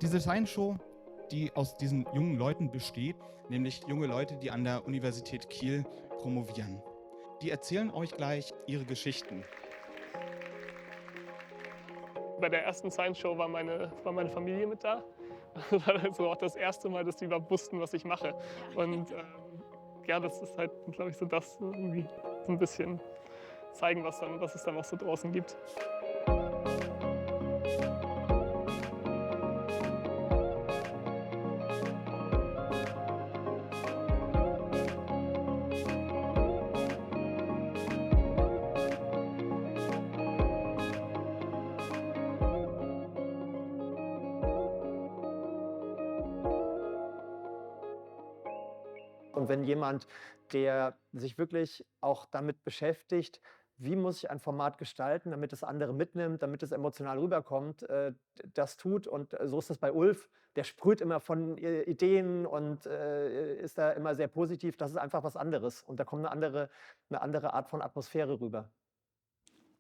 Diese Science Show, die aus diesen jungen Leuten besteht, nämlich junge Leute, die an der Universität Kiel promovieren. Die erzählen euch gleich ihre Geschichten. Bei der ersten Science Show war meine Familie mit da. Das war also auch das erste Mal, dass die überhaupt wussten, was ich mache. Und ja, das ist halt, glaube ich, so das irgendwie so ein bisschen zeigen, was es dann noch so draußen gibt. Und wenn jemand, der sich wirklich auch damit beschäftigt, wie muss ich ein Format gestalten, damit es andere mitnimmt, damit es emotional rüberkommt, das tut. Und so ist es bei Ulf. Der sprüht immer von Ideen und ist da immer sehr positiv. Das ist einfach was anderes. Und da kommt eine andere Art von Atmosphäre rüber.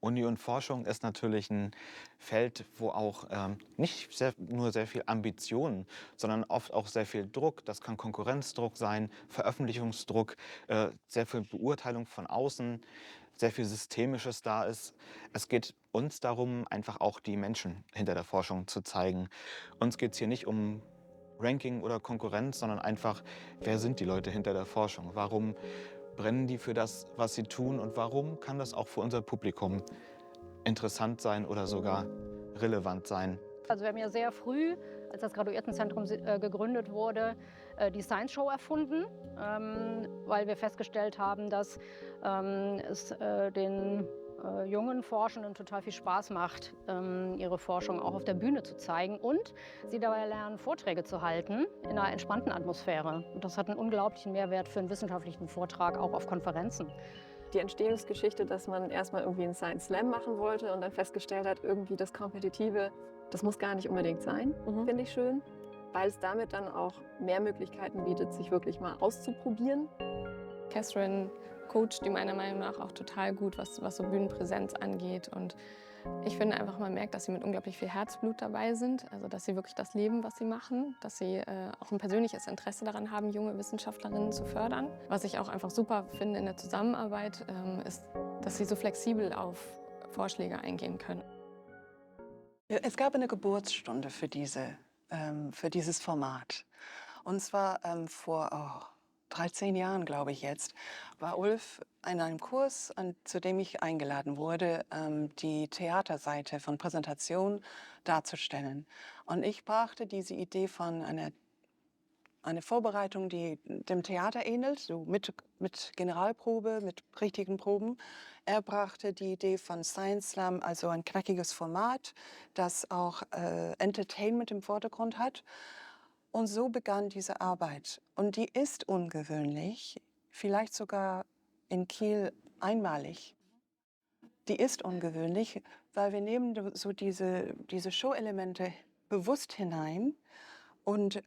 Uni und Forschung ist natürlich ein Feld, wo auch nicht nur sehr viel Ambition, sondern oft auch sehr viel Druck, das kann Konkurrenzdruck sein, Veröffentlichungsdruck, sehr viel Beurteilung von außen, sehr viel Systemisches da ist. Es geht uns darum, einfach auch die Menschen hinter der Forschung zu zeigen. Uns geht es hier nicht um Ranking oder Konkurrenz, sondern einfach, wer sind die Leute hinter der Forschung? Warum brennen die für das, was sie tun, und warum kann das auch für unser Publikum interessant sein oder sogar relevant sein? Also wir haben ja sehr früh, als das Graduiertenzentrum gegründet wurde, die Science Show erfunden, weil wir festgestellt haben, dass es den jungen Forschenden total viel Spaß macht, ihre Forschung auch auf der Bühne zu zeigen und sie dabei lernen, Vorträge zu halten in einer entspannten Atmosphäre. Und das hat einen unglaublichen Mehrwert für einen wissenschaftlichen Vortrag, auch auf Konferenzen. Die Entstehungsgeschichte, dass man erstmal irgendwie einen Science Slam machen wollte und dann festgestellt hat, irgendwie das Kompetitive, das muss gar nicht unbedingt sein, finde ich schön, weil es damit dann auch mehr Möglichkeiten bietet, sich wirklich mal auszuprobieren. Catherine coacht die meiner Meinung nach auch total gut, was so Bühnenpräsenz angeht. Und ich finde einfach, man merkt, dass sie mit unglaublich viel Herzblut dabei sind. Also, dass sie wirklich das leben, was sie machen. Dass sie auch ein persönliches Interesse daran haben, junge Wissenschaftlerinnen zu fördern. Was ich auch einfach super finde in der Zusammenarbeit, ist, dass sie so flexibel auf Vorschläge eingehen können. Es gab eine Geburtsstunde für dieses Format. Und zwar vor 13 Jahren, glaube ich jetzt, war Ulf in einem Kurs, zu dem ich eingeladen wurde, die Theaterseite von Präsentation darzustellen. Und ich brachte diese Idee von eine Vorbereitung, die dem Theater ähnelt, so mit Generalprobe, mit richtigen Proben. Er brachte die Idee von Science Slam, also ein knackiges Format, das auch Entertainment im Vordergrund hat. Und so begann diese Arbeit. Und die ist ungewöhnlich, vielleicht sogar in Kiel einmalig. Die ist ungewöhnlich, weil wir nehmen so diese Show-Elemente bewusst hinein und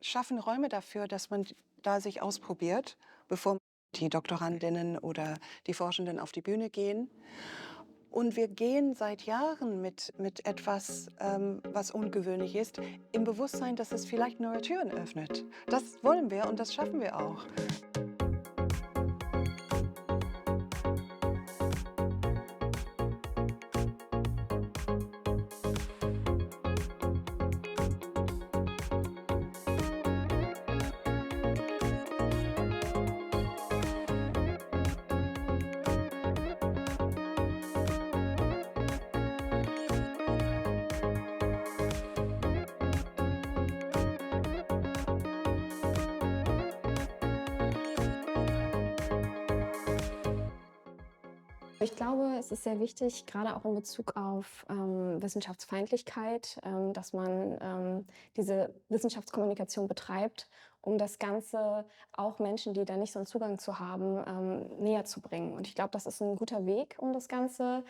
schaffen Räume dafür, dass man da sich ausprobiert, bevor die Doktorandinnen oder die Forschenden auf die Bühne gehen. Und wir gehen seit Jahren mit etwas, was ungewöhnlich ist, im Bewusstsein, dass es vielleicht neue Türen öffnet. Das wollen wir und das schaffen wir auch. Ich glaube, es ist sehr wichtig, gerade auch in Bezug auf Wissenschaftsfeindlichkeit, dass man diese Wissenschaftskommunikation betreibt, um das Ganze auch Menschen, die da nicht so einen Zugang zu haben, näher zu bringen. Und ich glaube, das ist ein guter Weg, um das Ganze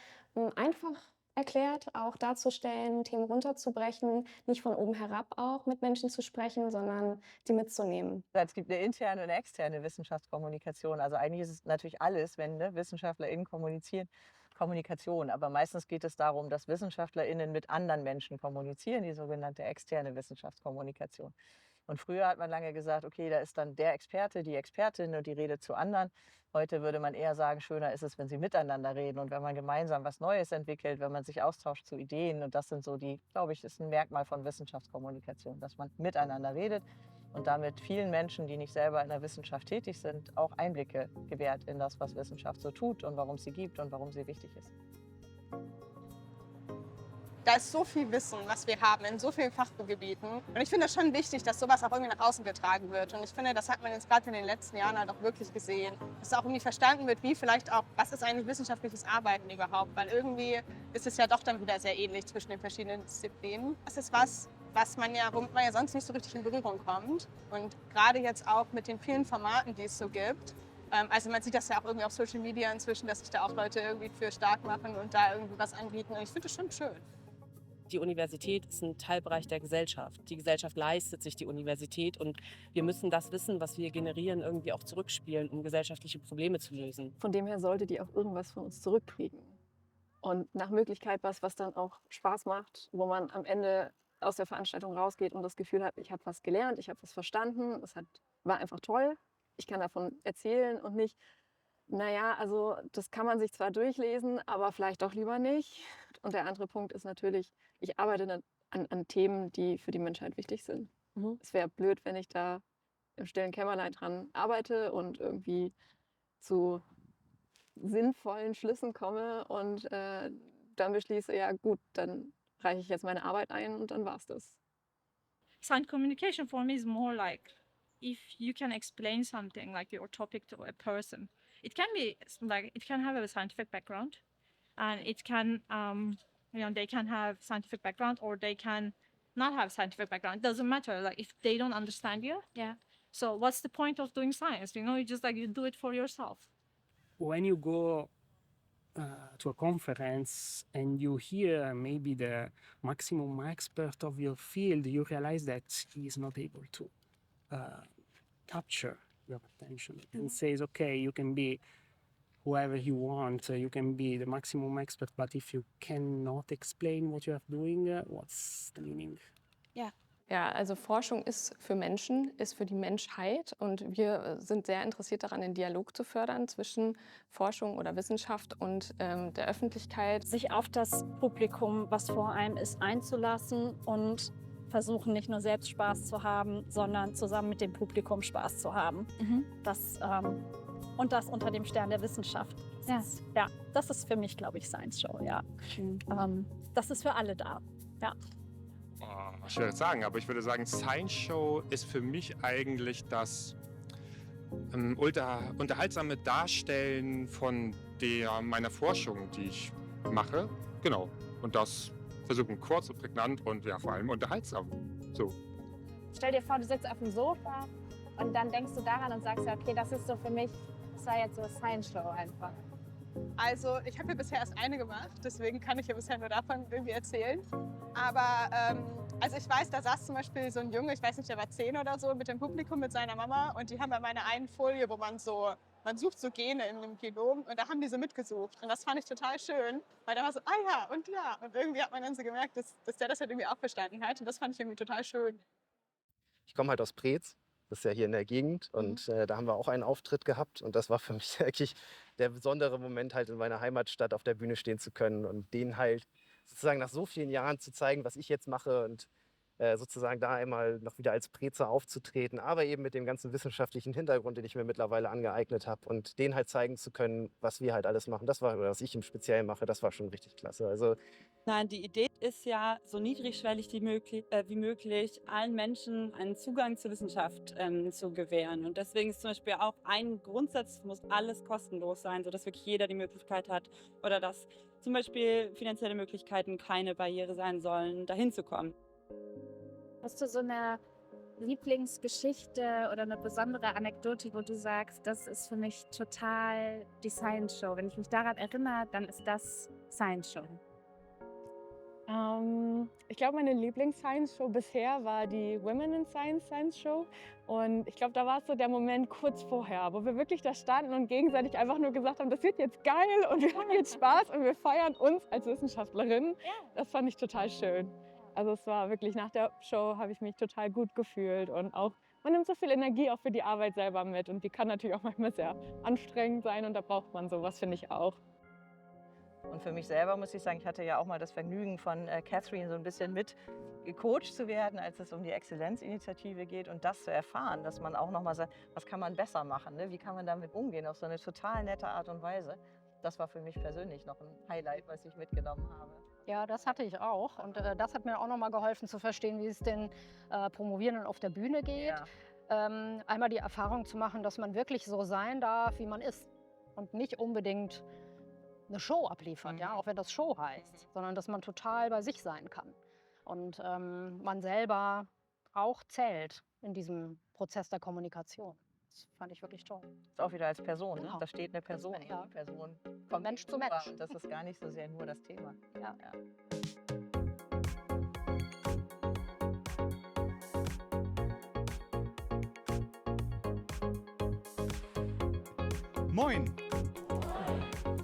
einfach erklärt auch darzustellen, Themen runterzubrechen, nicht von oben herab auch mit Menschen zu sprechen, sondern die mitzunehmen. Es gibt eine interne und eine externe Wissenschaftskommunikation. Also eigentlich ist es natürlich alles, wenn, ne, WissenschaftlerInnen kommunizieren. Kommunikation. Aber meistens geht es darum, dass WissenschaftlerInnen mit anderen Menschen kommunizieren, die sogenannte externe Wissenschaftskommunikation. Und früher hat man lange gesagt, okay, da ist dann der Experte, die Expertin und die redet zu anderen. Heute würde man eher sagen, schöner ist es, wenn sie miteinander reden und wenn man gemeinsam was Neues entwickelt, wenn man sich austauscht zu Ideen. Und das sind so die, glaube ich, ist ein Merkmal von Wissenschaftskommunikation, dass man miteinander redet und damit vielen Menschen, die nicht selber in der Wissenschaft tätig sind, auch Einblicke gewährt in das, was Wissenschaft so tut und warum sie gibt und warum sie wichtig ist. Da ist so viel Wissen, was wir haben in so vielen Fachgebieten. Und ich finde es schon wichtig, dass sowas auch irgendwie nach außen getragen wird. Und ich finde, das hat man jetzt gerade in den letzten Jahren halt auch wirklich gesehen. Dass auch irgendwie verstanden wird, wie vielleicht auch, was ist eigentlich wissenschaftliches Arbeiten überhaupt? Weil irgendwie ist es ja doch dann wieder sehr ähnlich zwischen den verschiedenen Disziplinen. Das ist was, womit man ja sonst nicht so richtig in Berührung kommt. Und gerade jetzt auch mit den vielen Formaten, die es so gibt. Also man sieht das ja auch irgendwie auf Social Media inzwischen, dass sich da auch Leute irgendwie für stark machen und da irgendwie was anbieten. Und ich finde das schon schön. Die Universität ist ein Teilbereich der Gesellschaft. Die Gesellschaft leistet sich die Universität und wir müssen das Wissen, was wir generieren, irgendwie auch zurückspielen, um gesellschaftliche Probleme zu lösen. Von dem her sollte die auch irgendwas von uns zurückkriegen. Und nach Möglichkeit was dann auch Spaß macht, wo man am Ende aus der Veranstaltung rausgeht und das Gefühl hat, ich habe was gelernt, ich habe was verstanden, war einfach toll. Ich kann davon erzählen und nicht, naja, also das kann man sich zwar durchlesen, aber vielleicht doch lieber nicht. Und der andere Punkt ist natürlich, ich arbeite dann an Themen, die für die Menschheit wichtig sind. Es wäre blöd, wenn ich da im stillen Kämmerlein dran arbeite und irgendwie zu sinnvollen Schlüssen komme und dann beschließe, ja gut, dann reiche ich jetzt meine Arbeit ein und dann war's das. Science communication for me is more like if you can explain something like your topic to a person. It can be like it can have a scientific background, and it can they can have scientific background or they can not have scientific background. It doesn't matter. Like if they don't understand you, yeah. So what's the point of doing science? You just you do it for yourself. When you go to a conference and you hear maybe the maximum expert of your field, you realize that he is not able to capture your attention and says, okay, you can be whoever you want, you can be the maximum expert, but if you cannot explain what you are doing, what's the meaning? Ja. Ja, also Forschung ist für Menschen, ist für die Menschheit und wir sind sehr interessiert daran, den Dialog zu fördern zwischen Forschung oder Wissenschaft und der Öffentlichkeit. Sich auf das Publikum, was vor einem ist, einzulassen und versuchen, nicht nur selbst Spaß zu haben, sondern zusammen mit dem Publikum Spaß zu haben. Und das unter dem Stern der Wissenschaft. Das ist für mich, glaube ich, Science Show. Ja. Das ist für alle da. Ja. Oh, schwer zu sagen, aber ich würde sagen, Science Show ist für mich eigentlich das unterhaltsame Darstellen von meiner Forschung, die ich mache. Genau. Und das versuchen kurz und prägnant und ja, vor allem unterhaltsam. So. Stell dir vor, du sitzt auf dem Sofa und dann denkst du daran und sagst, okay, das ist so für mich, das war jetzt so eine Science Show einfach. Also ich habe ja bisher erst eine gemacht, deswegen kann ich ja bisher nur davon irgendwie erzählen. Aber also ich weiß, da saß zum Beispiel so ein Junge, ich weiß nicht, der war 10 oder so, mit dem Publikum, mit seiner Mama. Und die haben bei meiner einen Folie, wo man sucht so Gene in einem Genom und da haben die so mitgesucht. Und das fand ich total schön, weil da war so, ja. Und irgendwie hat man dann so gemerkt, dass der das halt irgendwie auch verstanden hat. Und das fand ich irgendwie total schön. Ich komme halt aus Preetz, das ist ja hier in der Gegend. Und da haben wir auch einen Auftritt gehabt. Und das war für mich wirklich der besondere Moment, halt in meiner Heimatstadt auf der Bühne stehen zu können und denen halt sozusagen nach so vielen Jahren zu zeigen, was ich jetzt mache und sozusagen da einmal noch wieder als Preetzer aufzutreten, aber eben mit dem ganzen wissenschaftlichen Hintergrund, den ich mir mittlerweile angeeignet habe und denen halt zeigen zu können, was wir halt alles machen. Das war, oder was ich im Speziellen mache, das war schon richtig klasse. Also Nein, die Idee ist ja, so niedrigschwellig wie möglich allen Menschen einen Zugang zur Wissenschaft zu gewähren. Und deswegen ist zum Beispiel auch ein Grundsatz, muss alles kostenlos sein, sodass wirklich jeder die Möglichkeit hat oder dass zum Beispiel finanzielle Möglichkeiten keine Barriere sein sollen, dahin zu kommen. Hast du so eine Lieblingsgeschichte oder eine besondere Anekdote, wo du sagst, das ist für mich total die Science Show? Wenn ich mich daran erinnere, dann ist das Science Show. Ich glaube, meine Lieblings-Science-Show bisher war die Women in Science Show. Und ich glaube, da war es so der Moment kurz vorher, wo wir wirklich da standen und gegenseitig einfach nur gesagt haben, das wird jetzt geil und wir haben jetzt Spaß und wir feiern uns als Wissenschaftlerinnen. Das fand ich total schön. Also es war wirklich, nach der Show habe ich mich total gut gefühlt und auch, man nimmt so viel Energie auch für die Arbeit selber mit und die kann natürlich auch manchmal sehr anstrengend sein und da braucht man sowas, finde ich auch. Und für mich selber muss ich sagen, ich hatte ja auch mal das Vergnügen von Catherine so ein bisschen mit gecoacht zu werden, als es um die Exzellenzinitiative geht und das zu erfahren, dass man auch nochmal sagt, was kann man besser machen, ne? Wie kann man damit umgehen, auf so eine total nette Art und Weise. Das war für mich persönlich noch ein Highlight, was ich mitgenommen habe. Ja, das hatte ich auch und das hat mir auch nochmal geholfen zu verstehen, wie es den Promovierenden auf der Bühne geht. Ja. Einmal die Erfahrung zu machen, dass man wirklich so sein darf, wie man ist und nicht unbedingt eine Show abliefert, ja, auch wenn das Show heißt, sondern dass man total bei sich sein kann und man selber auch zählt in diesem Prozess der Kommunikation. Das fand ich wirklich toll. Ist auch wieder als Person, Genau. ne? Da steht eine Person, Ja. die Person kommt Mensch zu rüber Mensch. und das ist gar nicht so sehr nur das Thema. Ja. Moin!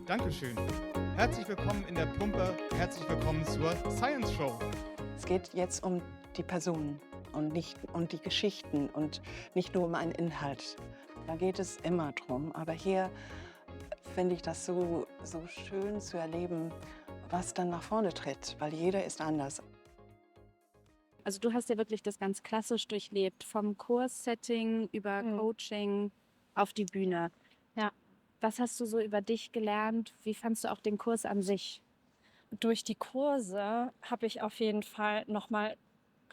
Dankeschön. Herzlich willkommen in der Pumpe. Herzlich willkommen zur Science Show. Es geht jetzt um die Personen und nicht um die Geschichten und nicht nur um einen Inhalt. Da geht es immer drum. Aber hier finde ich das so schön zu erleben, was dann nach vorne tritt, weil jeder ist anders. Also du hast ja wirklich das ganz klassisch durchlebt, vom Kurssetting über Coaching auf die Bühne. Ja. Was hast du so über dich gelernt? Wie fandst du auch den Kurs an sich? Durch die Kurse habe ich auf jeden Fall nochmal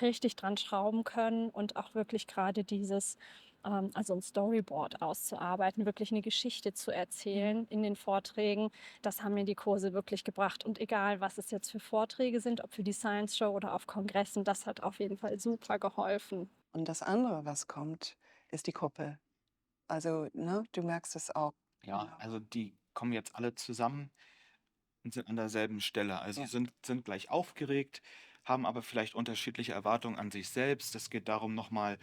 richtig dran schrauben können und auch wirklich gerade dieses, also ein Storyboard auszuarbeiten, wirklich eine Geschichte zu erzählen in den Vorträgen. Das haben mir die Kurse wirklich gebracht. Und egal, was es jetzt für Vorträge sind, ob für die Science Show oder auf Kongressen, das hat auf jeden Fall super geholfen. Und das andere, was kommt, ist die Gruppe. Also, ne, du merkst es auch. Ja, also die kommen jetzt alle zusammen und sind an derselben Stelle. Also sind gleich aufgeregt, haben aber vielleicht unterschiedliche Erwartungen an sich selbst. Es geht darum, nochmal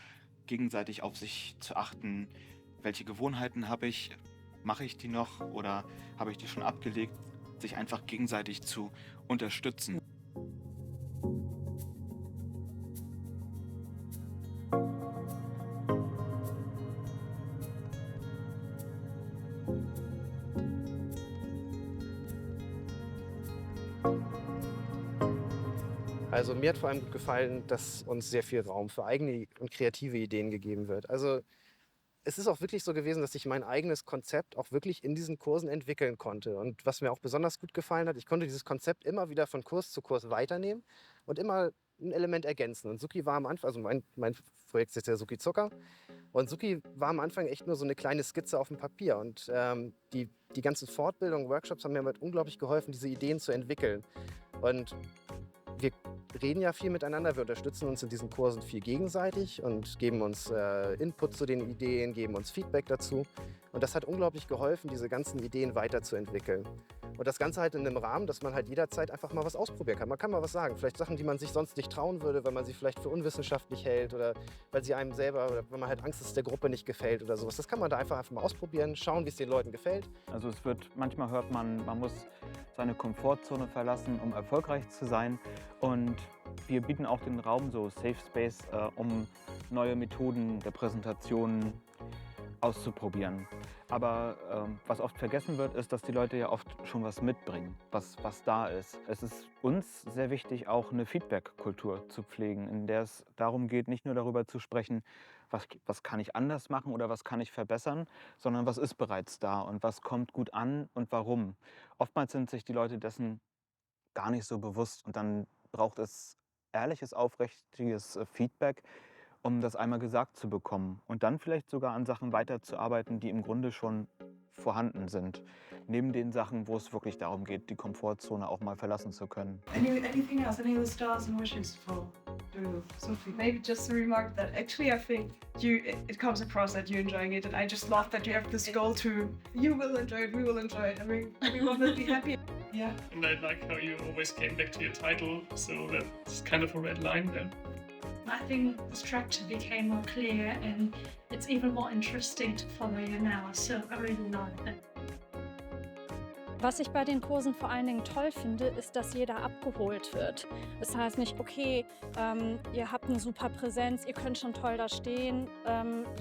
gegenseitig auf sich zu achten. Welche Gewohnheiten habe ich? Mache ich die noch oder habe ich die schon abgelegt? Sich einfach gegenseitig zu unterstützen. Also mir hat vor allem gut gefallen, dass uns sehr viel Raum für eigene und kreative Ideen gegeben wird. Also es ist auch wirklich so gewesen, dass ich mein eigenes Konzept auch wirklich in diesen Kursen entwickeln konnte. Und was mir auch besonders gut gefallen hat, ich konnte dieses Konzept immer wieder von Kurs zu Kurs weiternehmen und immer ein Element ergänzen. Und Suki war am Anfang, also mein Projekt ist ja Suki Zucker, und Suki war am Anfang echt nur so eine kleine Skizze auf dem Papier. Und die ganzen Fortbildungen, Workshops haben mir damit unglaublich geholfen, diese Ideen zu entwickeln. Und wir reden ja viel miteinander, wir unterstützen uns in diesen Kursen viel gegenseitig und geben uns Input zu den Ideen, geben uns Feedback dazu. Und das hat unglaublich geholfen, diese ganzen Ideen weiterzuentwickeln. Und das Ganze halt in einem Rahmen, dass man halt jederzeit einfach mal was ausprobieren kann. Man kann mal was sagen, vielleicht Sachen, die man sich sonst nicht trauen würde, weil man sie vielleicht für unwissenschaftlich hält oder weil sie einem selber, oder wenn man halt Angst ist, es der Gruppe nicht gefällt oder sowas. Das kann man da einfach mal ausprobieren, schauen, wie es den Leuten gefällt. Also manchmal hört man muss seine Komfortzone verlassen, um erfolgreich zu sein. Und wir bieten auch den Raum, so Safe Space, um neue Methoden der Präsentation auszuprobieren. Aber was oft vergessen wird, ist, dass die Leute ja oft schon was mitbringen, was da ist. Es ist uns sehr wichtig, auch eine Feedback-Kultur zu pflegen, in der es darum geht, nicht nur darüber zu sprechen, was kann ich anders machen oder was kann ich verbessern, sondern was ist bereits da und was kommt gut an und warum. Oftmals sind sich die Leute dessen gar nicht so bewusst und dann braucht es ehrliches, aufrichtiges Feedback, um das einmal gesagt zu bekommen und dann vielleicht sogar an Sachen weiterzuarbeiten, die im Grunde schon vorhanden sind. Neben den Sachen, wo es wirklich darum geht, die Komfortzone auch mal verlassen zu können. Anything else? Any other stars and wishes for Sophie. Maybe just a remark that actually I think it comes across that you're enjoying it, and I just love that you have this goal to, you will enjoy it, we will enjoy it, I mean, everyone will be happy. Yeah. And I like how you always came back to your title, so that's kind of a red line there. I think the structure became more clear and it's even more interesting to follow you now, so I really like it. Was ich bei den Kursen vor allen Dingen toll finde, ist, dass jeder abgeholt wird. Das heißt nicht, okay, ihr habt eine super Präsenz, ihr könnt schon toll da stehen.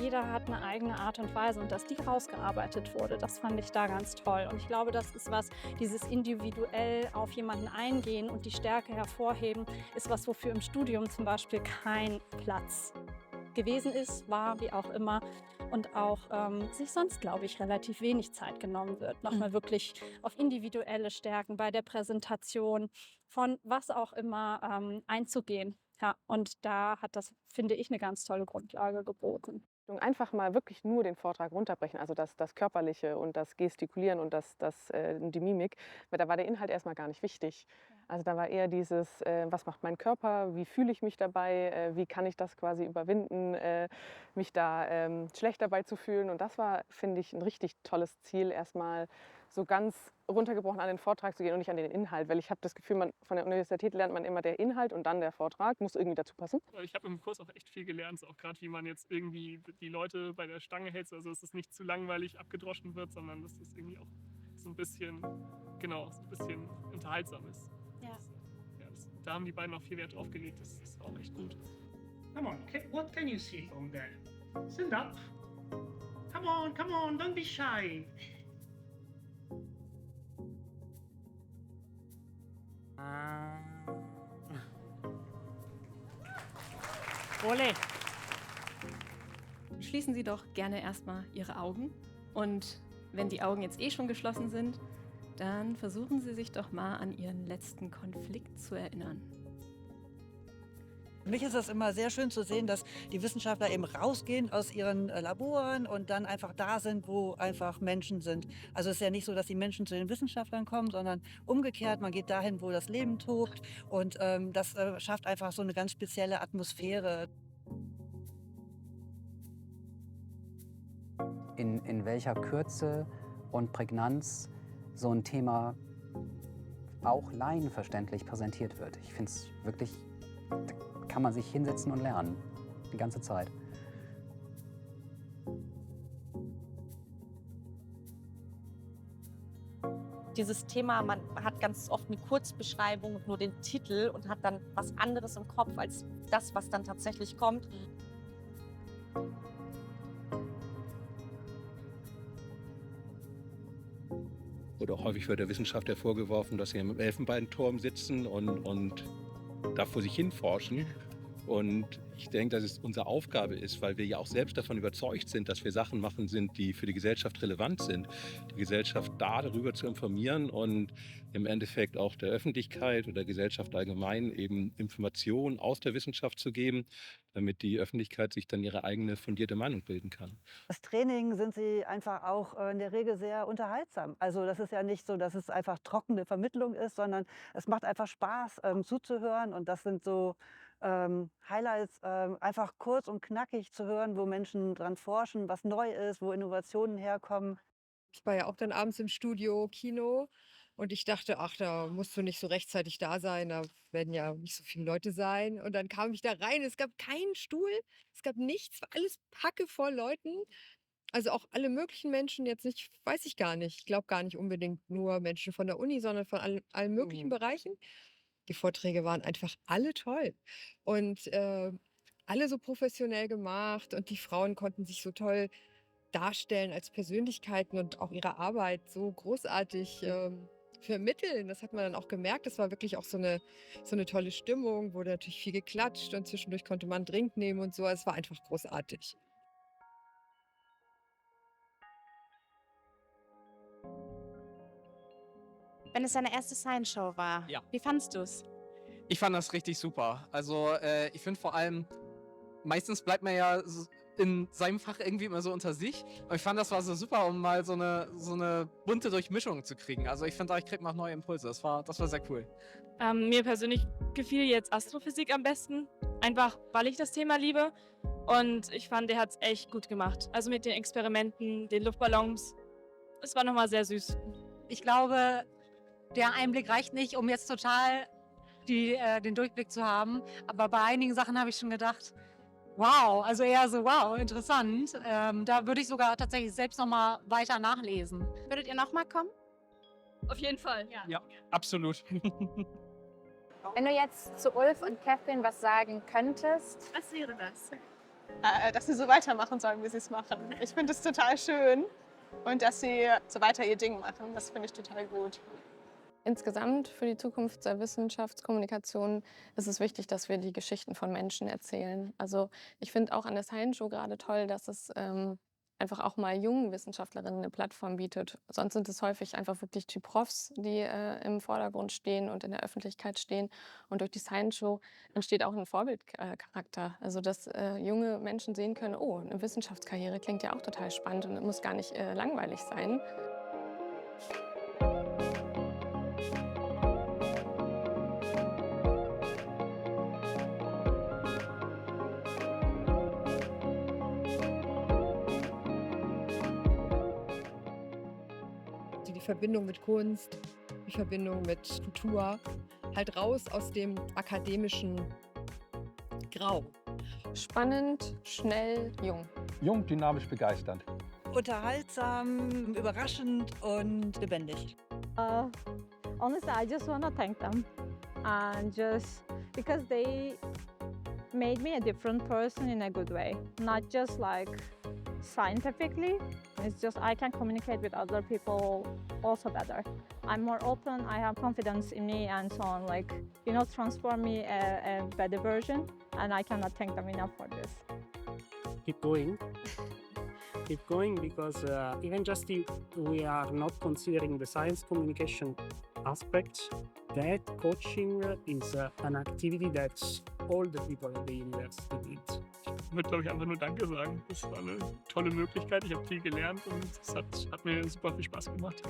Jeder hat eine eigene Art und Weise und dass die rausgearbeitet wurde, das fand ich da ganz toll. Und ich glaube, das ist was, dieses individuell auf jemanden eingehen und die Stärke hervorheben, ist was, wofür im Studium zum Beispiel kein Platz gewesen ist, war, wie auch immer. Und auch sich sonst, glaube ich, relativ wenig Zeit genommen wird, nochmal wirklich auf individuelle Stärken bei der Präsentation von was auch immer einzugehen. Ja, und da hat das, finde ich, eine ganz tolle Grundlage geboten. Einfach mal wirklich nur den Vortrag runterbrechen, also das Körperliche und das Gestikulieren und die Mimik, weil da war der Inhalt erstmal gar nicht wichtig. Also da war eher dieses, was macht mein Körper, wie fühle ich mich dabei, wie kann ich das quasi überwinden, mich da schlecht dabei zu fühlen. Und das war, finde ich, ein richtig tolles Ziel, erstmal so ganz runtergebrochen an den Vortrag zu gehen und nicht an den Inhalt, weil ich habe das Gefühl, von der Universität lernt man immer der Inhalt und dann der Vortrag, muss irgendwie dazu passen. Ich habe im Kurs auch echt viel gelernt, auch gerade wie man jetzt irgendwie die Leute bei der Stange hält, also dass es nicht zu langweilig abgedroschen wird, sondern dass es irgendwie auch so ein bisschen, genau, so ein bisschen unterhaltsam ist. Ja. Da haben die beiden auch viel Wert drauf gelegt, das ist auch echt gut. Come on, what can you see from there? Stand up. Come on, don't be shy. Ole. Schließen Sie doch gerne erstmal Ihre Augen. Und wenn die Augen jetzt eh schon geschlossen sind, dann versuchen Sie sich doch mal an Ihren letzten Konflikt zu erinnern. Für mich ist es immer sehr schön zu sehen, dass die Wissenschaftler eben rausgehen aus ihren Laboren und dann einfach da sind, wo einfach Menschen sind. Also es ist ja nicht so, dass die Menschen zu den Wissenschaftlern kommen, sondern umgekehrt, man geht dahin, wo das Leben tobt und das schafft einfach so eine ganz spezielle Atmosphäre. In welcher Kürze und Prägnanz so ein Thema auch laienverständlich präsentiert wird. Ich finde es wirklich, da kann man sich hinsetzen und lernen, die ganze Zeit. Dieses Thema, man hat ganz oft eine Kurzbeschreibung, nur den Titel und hat dann was anderes im Kopf als das, was dann tatsächlich kommt. Oder häufig wird der Wissenschaft ja vorgeworfen, dass sie im Elfenbeinturm sitzen und da vor sich hin forschen. Und ich denke, dass es unsere Aufgabe ist, weil wir ja auch selbst davon überzeugt sind, dass wir Sachen machen sind, die für die Gesellschaft relevant sind, die Gesellschaft darüber zu informieren und im Endeffekt auch der Öffentlichkeit oder der Gesellschaft allgemein eben Informationen aus der Wissenschaft zu geben, damit die Öffentlichkeit sich dann ihre eigene fundierte Meinung bilden kann. Das Training sind sie einfach auch in der Regel sehr unterhaltsam. Also das ist ja nicht so, dass es einfach trockene Vermittlung ist, sondern es macht einfach Spaß zuzuhören und das sind so Highlights, einfach kurz und knackig zu hören, wo Menschen dran forschen, was neu ist, wo Innovationen herkommen. Ich war ja auch dann abends im Studio, Kino und ich dachte, ach, da musst du nicht so rechtzeitig da sein, da werden ja nicht so viele Leute sein. Und dann kam ich da rein, es gab keinen Stuhl, es gab nichts, war alles packevoll Leuten. Also auch alle möglichen Menschen, jetzt nicht, weiß ich gar nicht. Ich glaube gar nicht unbedingt nur Menschen von der Uni, sondern von allen möglichen Bereichen. Die Vorträge waren einfach alle toll und alle so professionell gemacht und die Frauen konnten sich so toll darstellen als Persönlichkeiten und auch ihre Arbeit so großartig vermitteln. Das hat man dann auch gemerkt. Das war wirklich auch so eine tolle Stimmung, wurde natürlich viel geklatscht und zwischendurch konnte man einen Drink nehmen und so. Es war einfach großartig. Wenn es deine erste Science-Show war, Ja. wie fandst du es? Ich fand das richtig super. Also ich finde vor allem, meistens bleibt man ja in seinem Fach irgendwie immer so unter sich. Und ich fand, das war so super, um mal so eine bunte Durchmischung zu kriegen. Also ich finde, ich kriege mal neue Impulse. Das war sehr cool. Mir persönlich gefiel jetzt Astrophysik am besten. einfach weil ich das Thema liebe. Und ich fand, der hat es echt gut gemacht. Also mit den Experimenten, den Luftballons. Es war nochmal sehr süß. Ich glaube, der Einblick reicht nicht, um jetzt total den Durchblick zu haben. Aber bei einigen Sachen habe ich schon gedacht, wow, also eher so, wow, interessant. Da würde ich sogar tatsächlich selbst nochmal weiter nachlesen. Würdet ihr nochmal kommen? Auf jeden Fall. Ja, absolut. Wenn du jetzt zu Ulf und Catherine was sagen könntest. Was wäre das? Dass sie so weitermachen sollen, wie sie es machen. Ich finde es total schön und dass sie so weiter ihr Ding machen. Das finde ich total gut. Insgesamt für die Zukunft der Wissenschaftskommunikation ist es wichtig, dass wir die Geschichten von Menschen erzählen. Also ich finde auch an der Science Show gerade toll, dass es einfach auch mal jungen Wissenschaftlerinnen eine Plattform bietet. Sonst sind es häufig einfach wirklich die Profs, die im Vordergrund stehen und in der Öffentlichkeit stehen. Und durch die Science Show entsteht auch ein Vorbildcharakter. Also dass junge Menschen sehen können, oh, eine Wissenschaftskarriere klingt ja auch total spannend und muss gar nicht langweilig sein. Die Verbindung mit Kunst, die Verbindung mit Kultur, halt raus aus dem akademischen Grau. Spannend, schnell, jung. Jung, dynamisch, begeisternd. Unterhaltsam, überraschend und lebendig. Honestly, I just want to thank them, and just because they made me a different person in a good way, not just like scientifically. It's just I can communicate with other people also better. I'm more open, I have confidence in me and so on, like, transform me a better version, and I cannot thank them enough for this. Keep going. Keep going, because even just if we are not considering the science communication aspect, that coaching is an activity that all the people at the university need. Ich würde, glaube ich, einfach nur Danke sagen. Das war eine tolle Möglichkeit. Ich habe viel gelernt und es hat mir super viel Spaß gemacht.